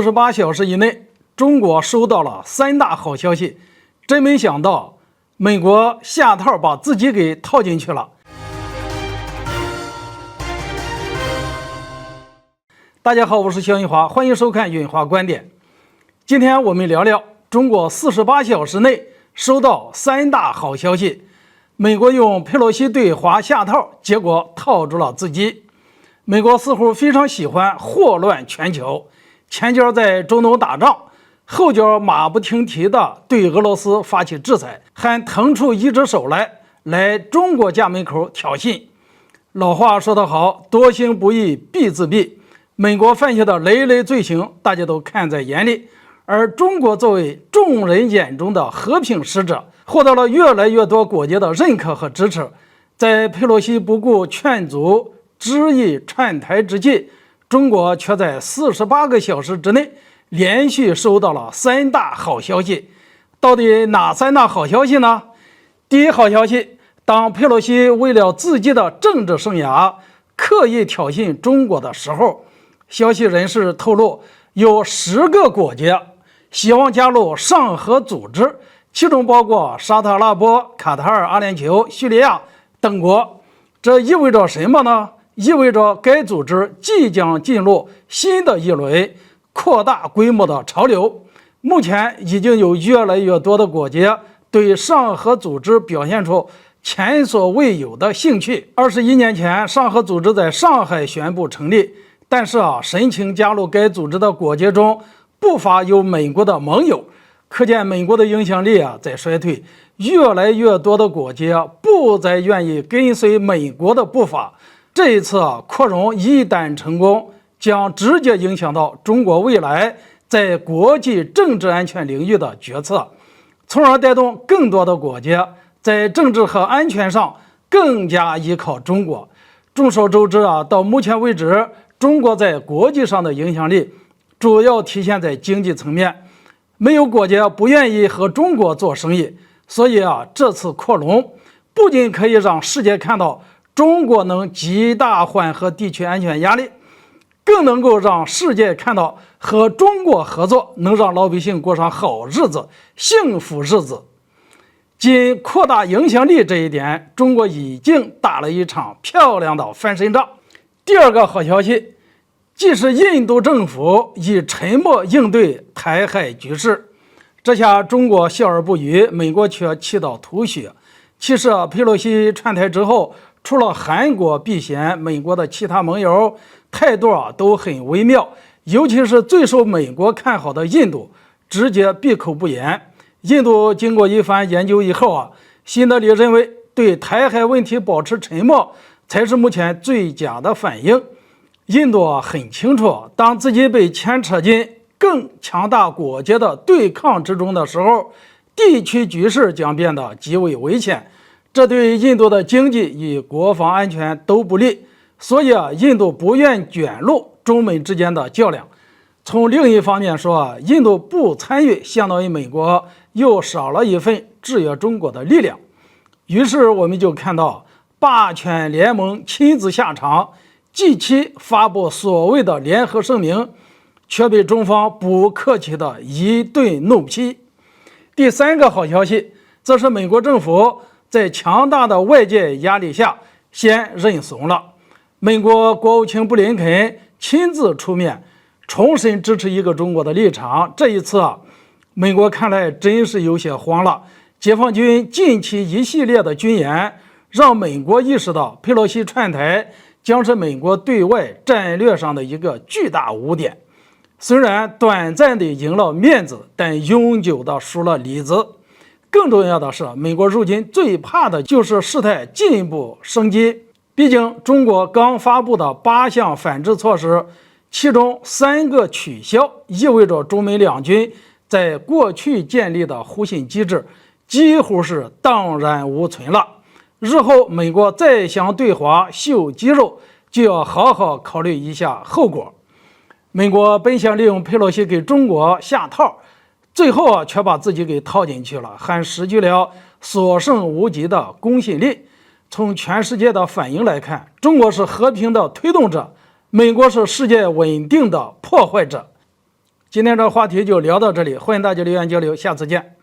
48小时以内，中国收到了3大好消息，真没想到美国下套把自己给套进去了。大家好，我是肖云华，欢迎收看云华观点。今天我们聊聊中国48小时内收到3大好消息，美国用佩洛西对华下套，结果套住了自己。美国似乎非常喜欢祸乱全球，前脚在中东打仗，后脚马不停蹄地对俄罗斯发起制裁，还腾出一只手来中国家门口挑衅。老话说得好，多行不义必自毙。美国犯下的累累罪行，大家都看在眼里，而中国作为众人眼中的和平使者，获得了越来越多国家的认可和支持。在佩洛西不顾劝阻执意串台之际，中国却在48个小时之内连续收到了3大好消息。到底哪3大好消息呢？第一好消息，当佩洛西为了自己的政治生涯刻意挑衅中国的时候，消息人士透露，有10个国家希望加入上合组织，其中包括沙特阿拉伯、卡塔尔、阿联酋、叙利亚等国。这意味着什么呢？意味着该组织即将进入新的一轮扩大规模的潮流。目前已经有越来越多的国家对上合组织表现出前所未有的兴趣。21年前，上合组织在上海宣布成立，但是申请加入该组织的国家中不乏有美国的盟友，可见美国的影响力在衰退，越来越多的国家不再愿意跟随美国的步伐。这一次扩容一旦成功，将直接影响到中国未来在国际政治安全领域的决策，从而带动更多的国家在政治和安全上更加依靠中国。众所周知到目前为止，中国在国际上的影响力主要体现在经济层面，没有国家不愿意和中国做生意，所以这次扩容不仅可以让世界看到中国能极大缓和地区安全压力，更能够让世界看到和中国合作能让老百姓过上好日子、幸福日子。仅扩大影响力这一点，中国已经打了一场漂亮的翻身仗。第二个好消息，即使印度政府以沉默应对台海局势，这下中国笑而不语，美国却气到吐血。其实佩洛西串台之后，除了韩国避嫌，美国的其他盟友态度都很微妙，尤其是最受美国看好的印度，直接闭口不言。印度经过一番研究以后新德里认为对台海问题保持沉默才是目前最佳的反应。印度很清楚，当自己被牵扯进更强大国家的对抗之中的时候，地区局势将变得极为危险，这对印度的经济与国防安全都不利，所以印度不愿卷入中美之间的较量。从另一方面说，印度不参与，相当于美国又少了一份制约中国的力量。于是我们就看到霸权联盟亲自下场，G7发布所谓的联合声明，却被中方不客气的一顿怒批。第三个好消息，则是美国政府在强大的外界压力下先认怂了。美国国务卿布林肯亲自出面重申支持一个中国的立场。这一次美国看来真是有些慌了。解放军近期一系列的军演让美国意识到佩洛西串台将是美国对外战略上的一个巨大污点，虽然短暂的赢了面子，但永久的输了里子。更重要的是，美国如今最怕的就是事态进一步升级。毕竟中国刚发布的8项反制措施，其中3个取消，意味着中美两军在过去建立的互信机制几乎是荡然无存了。日后美国再想对华秀肌肉，就要好好考虑一下后果。美国本想利用佩洛西给中国下套，最后却把自己给套进去了，还失去了所剩无几的公信力。从全世界的反应来看，中国是和平的推动者，美国是世界稳定的破坏者。今天这个话题就聊到这里，欢迎大家留言交流，下次见。